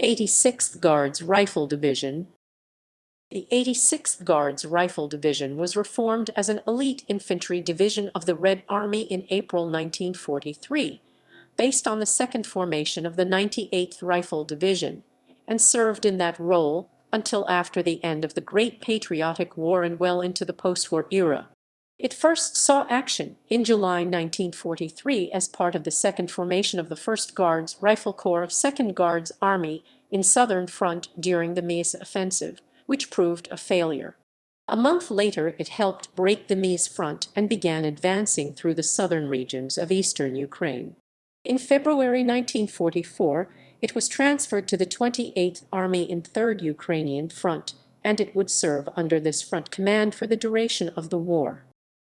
86th Guards Rifle Division. The 86th Guards Rifle Division was reformed as an elite infantry division of the Red Army in April 1943, based on the second formation of the 98th Rifle Division, and served in that role until after the end of the Great Patriotic War and well into the postwar era. It first saw action in July 1943 as part of the second formation of the 1st Guards Rifle Corps of 2nd Guards Army in Southern Front during the Mius Offensive, which proved a failure. A month later it helped break the Mius-Front and began advancing through the southern regions of eastern Ukraine. In February 1944, it was transferred to the 28th Army in 3rd Ukrainian Front, and it would serve under this front command for the duration of the war.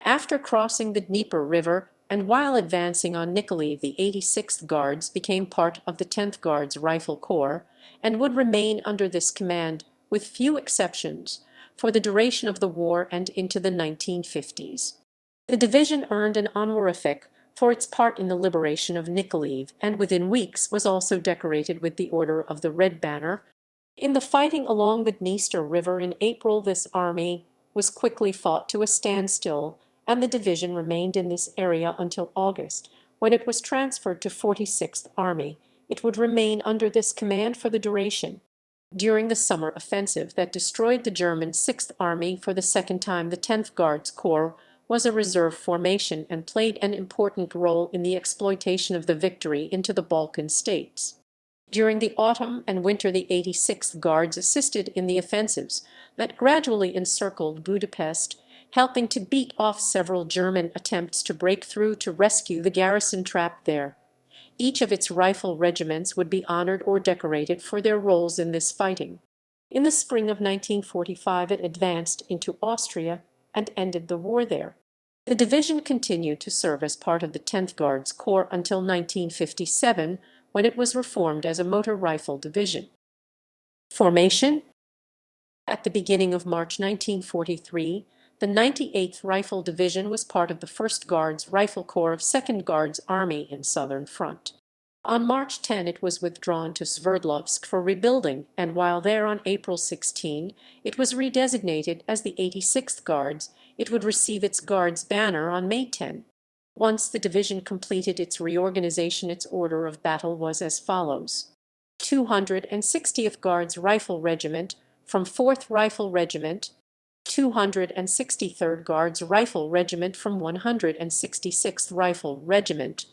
After crossing the Dniepr River and while advancing on Nikolaev, the 86th Guards became part of the 10th Guards Rifle Corps and would remain under this command, with few exceptions, for the duration of the war and into the 1950s. The division earned an honorific for its part in the liberation of Nikolaev, and within weeks was also decorated with the Order of the Red Banner. In the fighting along the Dniestr River in April, this army was quickly fought to a standstill, and the division remained in this area until August, when it was transferred to 46th Army. It would remain under this command for the duration. During the summer offensive that destroyed the German 6th Army for the second time, the 10th Guards Corps was a reserve formation and played an important role in the exploitation of the victory into the Balkan states. During the autumn and winter, the 86th Guards assisted in the offensives that gradually encircled Budapest, helping to beat off several German attempts to break through to rescue the garrison trapped there. Each of its rifle regiments would be honored or decorated for their roles in this fighting. In the spring of 1945 it advanced into Austria and ended the war there. The division continued to serve as part of the 10th Guards Corps until 1957, when it was reformed as a motor rifle division. Formation. At the beginning of March 1943, the 98th Rifle Division was part of the 1st Guards Rifle Corps of 2nd Guards Army in Southern Front. On March 10 it was withdrawn to Sverdlovsk for rebuilding, and while there on April 16 it was redesignated as the 86th Guards. It would receive its Guards banner on May 10. Once the division completed its reorganization, its order of battle was as follows: 260th Guards Rifle Regiment from 4th Rifle Regiment, 263rd Guards Rifle Regiment from 166th Rifle Regiment,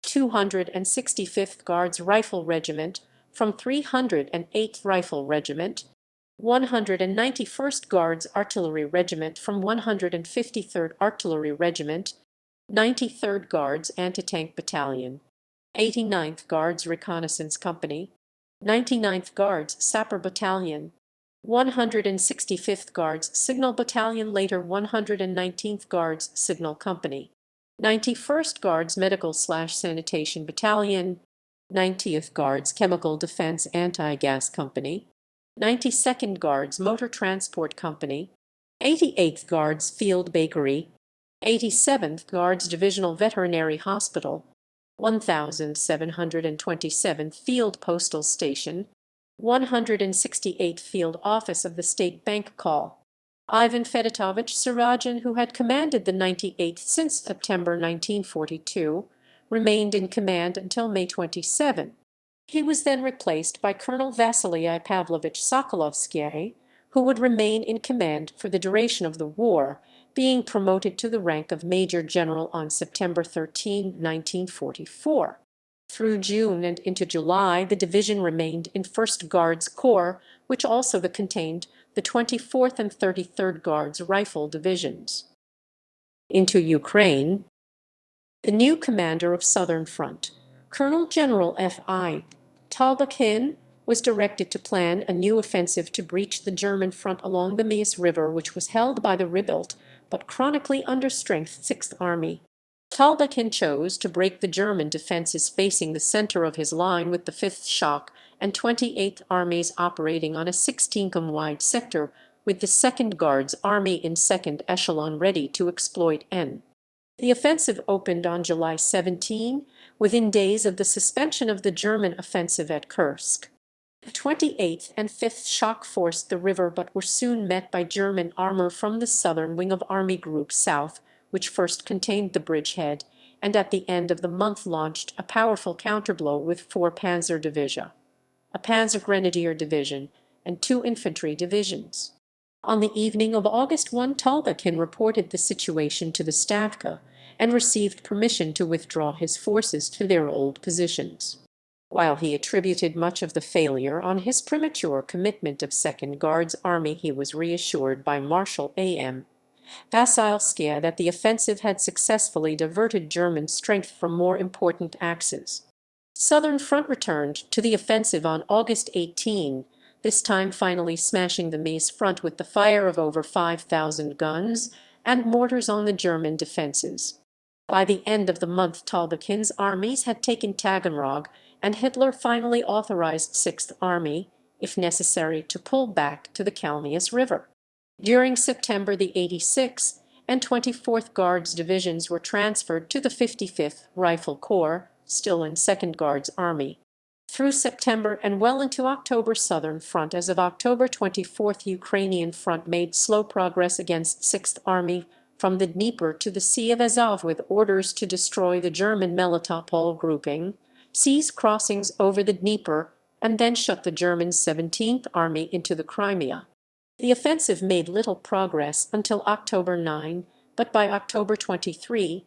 265th Guards Rifle Regiment from 308th Rifle Regiment, 191st Guards Artillery Regiment from 153rd Artillery Regiment, 93rd Guards Anti-Tank Battalion, 89th Guards Reconnaissance Company, 99th Guards Sapper Battalion, 165th Guards Signal Battalion, later 119th Guards Signal Company, 91st Guards Medical/Sanitation Battalion, 90th Guards Chemical Defense Anti-Gas Company, 92nd Guards Motor Transport Company, 88th Guards Field Bakery, 87th Guards Divisional Veterinary Hospital, 1727th Field Postal Station, 168th Field Office of the State Bank Call. Ivan Fedotovich Sirajin, who had commanded the 98th since September 1942, remained in command until May 27. He was then replaced by Colonel Vasily Pavlovich Sokolovsky, who would remain in command for the duration of the war, being promoted to the rank of Major General on September 13, 1944. Through June and into July, the division remained in 1st Guards Corps, which also contained the 24th and 33rd Guards Rifle Divisions. Into Ukraine. The new commander of Southern Front, Colonel General F.I. Talbotkin, was directed to plan a new offensive to breach the German front along the Mius River, which was held by the rebuilt but chronically understrengthened 6th Army. Talbotkin chose to break the German defenses facing the center of his line with the 5th Shock and 28th Armies operating on a 16-km-wide sector, with the 2nd Guards Army in 2nd Echelon ready to exploit N. The offensive opened on July 17, within days of the suspension of the German offensive at Kursk. The 28th and 5th Shock forced the river but were soon met by German armor from the southern wing of Army Group South, which first contained the bridgehead, and at the end of the month launched a powerful counterblow with 4 Panzer Division, a Panzer Grenadier Division, and 2 infantry divisions. On the evening of August 1, Tolbakin reported the situation to the Stavka and received permission to withdraw his forces to their old positions. While he attributed much of the failure on his premature commitment of Second Guards Army, he was reassured by Marshal A.M. Vasilskaya that the offensive had successfully diverted German strength from more important axes. Southern Front returned to the offensive on August 18, this time finally smashing the Mius-Front with the fire of over 5,000 guns and mortars on the German defenses. By the end of the month, Tolbakin's armies had taken Taganrog, and Hitler finally authorized Sixth Army, if necessary, to pull back to the Kalmius River. During September, the 86th and 24th Guards Divisions were transferred to the 55th Rifle Corps, still in Second Guards Army. Through September and well into October, Southern Front. As of October 24th, Ukrainian Front made slow progress against Sixth Army from the Dnieper to the Sea of Azov with orders to destroy the German Melitopol grouping, seize crossings over the Dnieper, and then shut the German 17th Army into the Crimea. The offensive made little progress until October 9, but by October 23,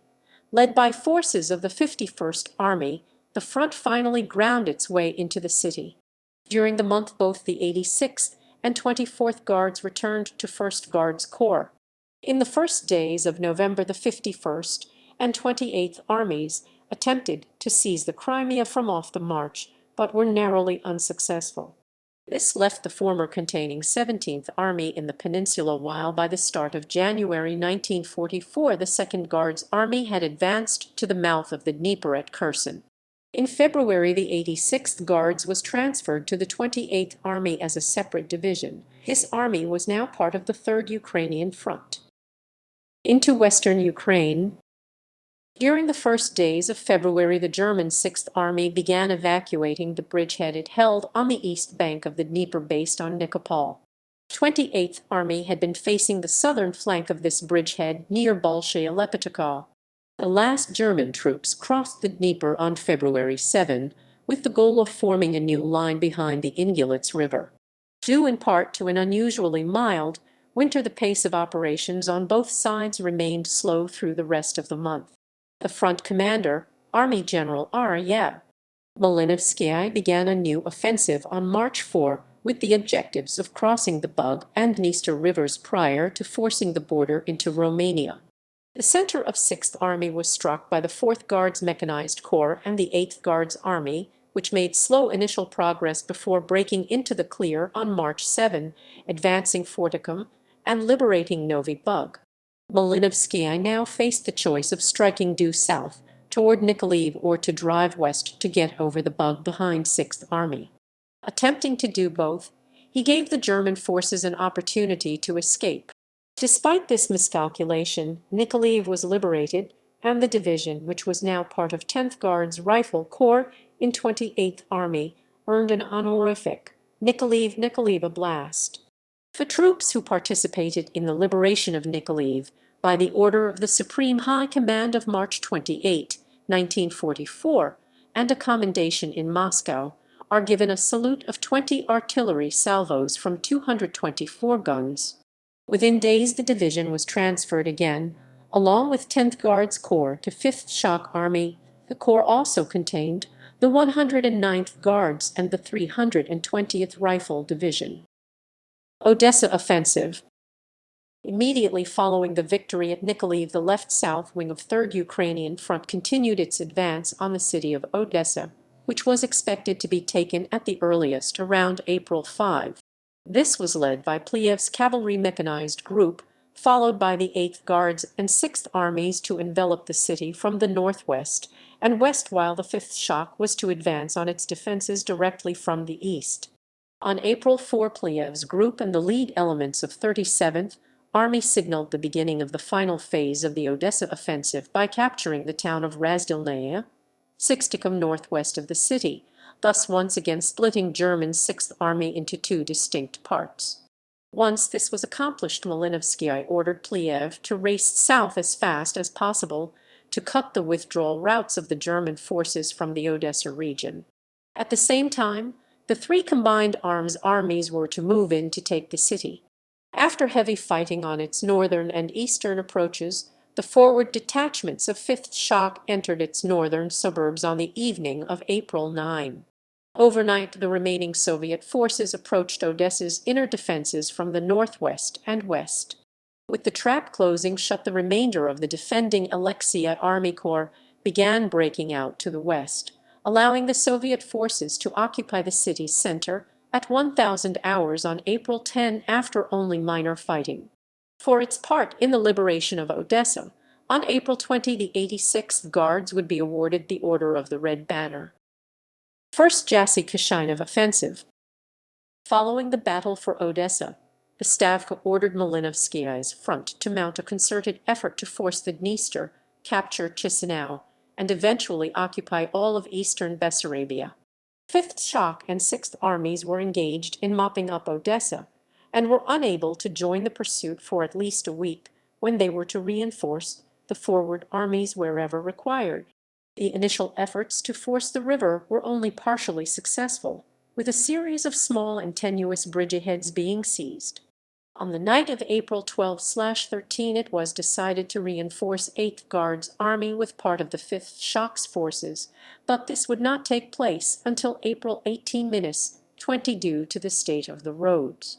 led by forces of the 51st Army, the front finally ground its way into the city. During the month, both the 86th and 24th Guards returned to 1st Guards Corps. In the first days of November, the 51st and 28th Armies attempted to seize the Crimea from off the march, but were narrowly unsuccessful. This left the former containing 17th Army in the peninsula, while by the start of January 1944 the 2nd Guards Army had advanced to the mouth of the Dnieper at Kherson. In February, the 86th Guards was transferred to the 28th Army as a separate division. This army was now part of the 3rd Ukrainian Front. Into western Ukraine. During the first days of February, the German 6th Army began evacuating the bridgehead it held on the east bank of the Dnieper based on Nikopol. 28th Army had been facing the southern flank of this bridgehead near Bolshaya Lepetokov. The last German troops crossed the Dnieper on February 7, with the goal of forming a new line behind the Ingulets River. Due in part to an unusually mild winter, the pace of operations on both sides remained slow through the rest of the month. The front commander, Army General R.Y. Malinovsky, began a new offensive on March 4 with the objectives of crossing the Bug and Dniestr rivers prior to forcing the border into Romania. The center of 6th Army was struck by the 4th Guards Mechanized Corps and the 8th Guards Army, which made slow initial progress before breaking into the clear on March 7, advancing Forticum and liberating Novi Bug. Malinovsky now faced the choice of striking due south toward Nikolaev or to drive west to get over the Bug behind 6th Army. Attempting to do both, he gave the German forces an opportunity to escape. Despite this miscalculation, Nikolaev was liberated, and the division, which was now part of 10th Guards Rifle Corps in 28th Army, earned an honorific Nikolaev Oblast. The troops who participated in the liberation of Nikolaev by the order of the Supreme High Command of March 28, 1944, and a commendation in Moscow, are given a salute of 20 artillery salvos from 224 guns. Within days, the division was transferred again, along with 10th Guards Corps, to 5th Shock Army. The corps also contained the 109th Guards and the 320th Rifle Division. Odessa Offensive. Immediately following the victory at Nikolaev, the left-south wing of 3rd Ukrainian Front continued its advance on the city of Odessa, which was expected to be taken at the earliest around April 5. This was led by Pliev's cavalry mechanized group, followed by the 8th Guards and 6th Armies to envelop the city from the northwest and west, while the 5th Shock was to advance on its defenses directly from the east. On April 4, Pliev's group and the lead elements of 37th Army signaled the beginning of the final phase of the Odessa offensive by capturing the town of Razdilnaya, 60 km northwest of the city, thus once again splitting German Sixth Army into two distinct parts. Once this was accomplished, Malinovsky ordered Pliev to race south as fast as possible to cut the withdrawal routes of the German forces from the Odessa region. At the same time, the three combined arms armies were to move in to take the city. After heavy fighting on its northern and eastern approaches, the forward detachments of 5th Shock entered its northern suburbs on the evening of April 9. Overnight, the remaining Soviet forces approached Odessa's inner defences from the northwest and west. With the trap closing shut, the remainder of the defending Alexei Army Corps began breaking out to the west, allowing the Soviet forces to occupy the city's center at 1000 hours on April 10 after only minor fighting. For its part in the liberation of Odessa, on April 20 the 86th Guards would be awarded the Order of the Red Banner. First Jassy-Kishinev Offensive. Following the battle for Odessa, the Stavka ordered Malinovsky's front to mount a concerted effort to force the Dniestr, capture Chisinau, and eventually occupy all of eastern Bessarabia. 5th Shock and 6th Armies were engaged in mopping up Odessa, and were unable to join the pursuit for at least a week, when they were to reinforce the forward armies wherever required. The initial efforts to force the river were only partially successful, with a series of small and tenuous bridgeheads being seized. On the night of April 12/13 it was decided to reinforce 8th Guards Army with part of the 5th Shock's forces, but this would not take place until April 18-20 due to the state of the roads.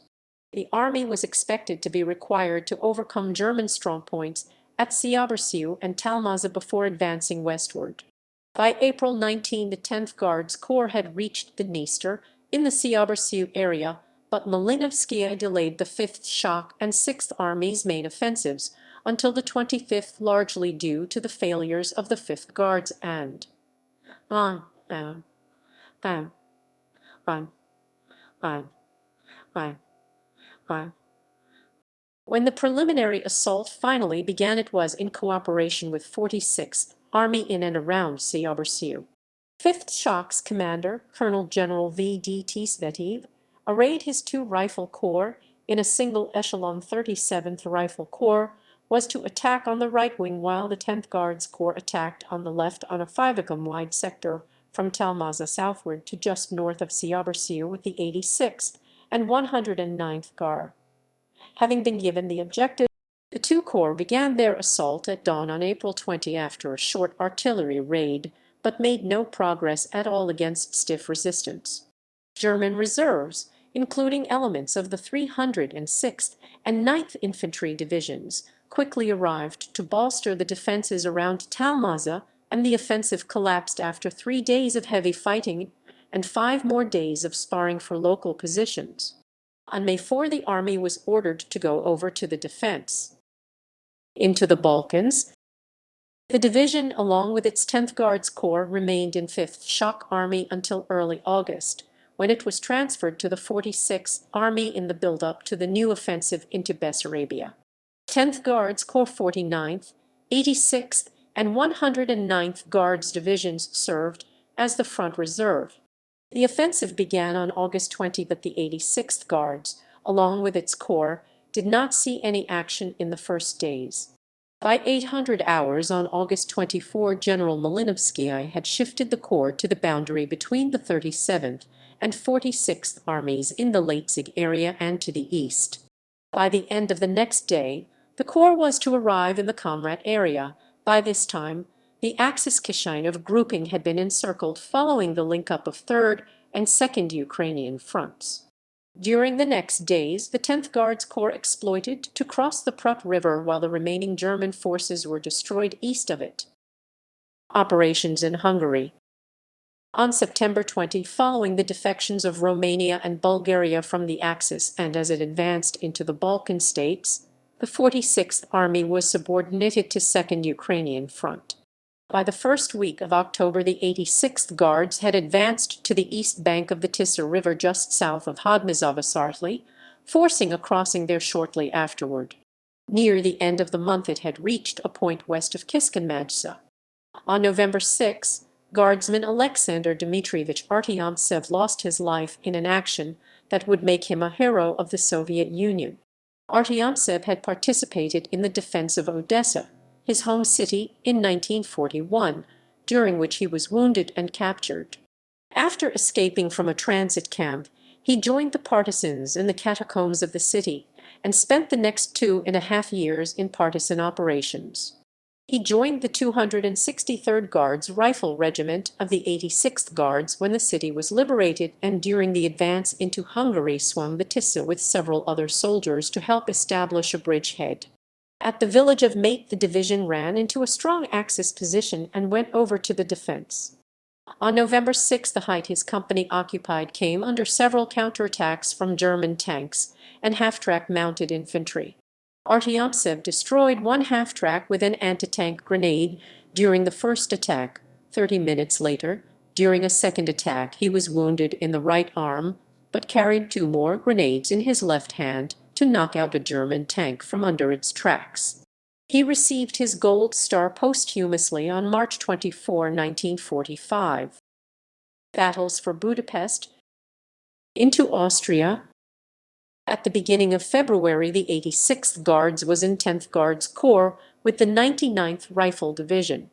The army was expected to be required to overcome German strongpoints at Syabarsiu and Talmaza before advancing westward. By April 19 the 10th Guards Corps had reached the Dniestr in the Syabarsiu area, but Malinovsky delayed the 5th Shock and 6th Army's main offensives until the 25th, largely due to the failures of the 5th Guards and When the preliminary assault finally began, it was in cooperation with 46th Army in and around Syabarsiu. 5th Shock's commander, Colonel General V.D.T. Svetiv, arrayed his two rifle corps in a single echelon. 37th Rifle Corps was to attack on the right wing, while the 10th Guards Corps attacked on the left on a 5-km-wide sector from Talmaza southward to just north of Syabarsiu with the 86th and 109th Guard. Having been given the objective, the two corps began their assault at dawn on April 20 after a short artillery raid, but made no progress at all against stiff resistance. German reserves, including elements of the 306th and 9th Infantry Divisions, quickly arrived to bolster the defenses around Talmaza, and the offensive collapsed after 3 days of heavy fighting and 5 more days of sparring for local positions. On May 4 the army was ordered to go over to the defense. Into the Balkans, the division, along with its 10th Guards Corps, remained in 5th Shock Army until early August, when it was transferred to the 46th Army in the build-up to the new offensive into Bessarabia. 10th Guards Corps 49th, 86th, and 109th Guards Divisions served as the front reserve. The offensive began on August 20, but the 86th Guards, along with its corps, did not see any action in the first days. By 800 hours on August 24, General Malinovsky had shifted the corps to the boundary between the 37th and 46th Armies in the Leipzig area and to the east. By the end of the next day, the corps was to arrive in the Comrat area. By this time, the Axis-Kishinev grouping had been encircled following the link-up of 3rd and 2nd Ukrainian fronts. During the next days, the 10th Guards Corps exploited to cross the Dniepr River while the remaining German forces were destroyed east of it. Operations in Hungary. On September 20, following the defections of Romania and Bulgaria from the Axis and as it advanced into the Balkan states, the 46th Army was subordinated to 2nd Ukrainian Front. By the first week of October, the 86th Guards had advanced to the east bank of the Dniestr River just south of Hodmazovasartli, forcing a crossing there shortly afterward. Near the end of the month it had reached a point west of Kiskunmadsa. On November 6, Guardsman Alexander Dmitrievic Artyomtsev lost his life in an action that would make him a hero of the Soviet Union. Artyomtsev had participated in the defense of Odessa, his home city, in 1941, during which he was wounded and captured. After escaping from a transit camp, he joined the partisans in the catacombs of the city and spent the next 2.5 years in partisan operations. He joined the 263rd Guards Rifle Regiment of the 86th Guards when the city was liberated, and during the advance into Hungary swung the Tisza with several other soldiers to help establish a bridgehead. At the village of Mate, the division ran into a strong Axis position and went over to the defense. On November 6, the height his company occupied came under several counterattacks from German tanks and half-track mounted infantry. Artyomtsev destroyed one half-track with an anti-tank grenade during the first attack. 30 minutes later, during a second attack, he was wounded in the right arm, but carried 2 more grenades in his left hand to knock out a German tank from under its tracks. He received his Gold Star posthumously on March 24, 1945. Battles for Budapest. Into Austria. At the beginning of February, the 86th Guards was in 10th Guards Corps with the 99th Rifle Division.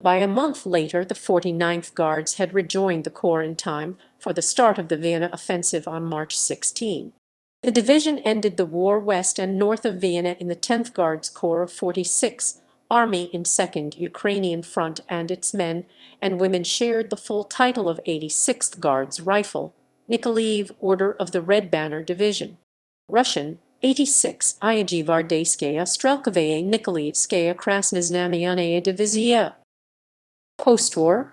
By a month later, the 49th Guards had rejoined the Corps in time for the start of the Vienna Offensive on March 16. The division ended the war west and north of Vienna in the 10th Guards Corps of 46th Army in 2nd Ukrainian Front, and its men and women shared the full title of 86th Guards Rifle, Nikolaev Order of the Red Banner Division. Russian, 86 Iagvardeyskaya Strelkovaya Nikolaevskaya Krasnoznamenaya Divizia. Postwar.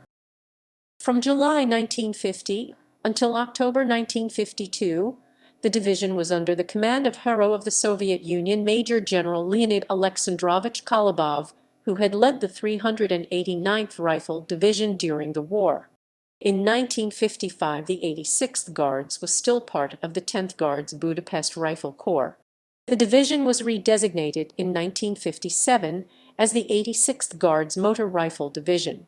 From July 1950 until October 1952, the division was under the command of hero of the Soviet Union Major General Leonid Alexandrovich Kolobov, who had led the 389th Rifle Division during the war. In 1955, the 86th Guards was still part of the 10th Guards Budapest Rifle Corps. The division was redesignated in 1957 as the 86th Guards Motor Rifle Division.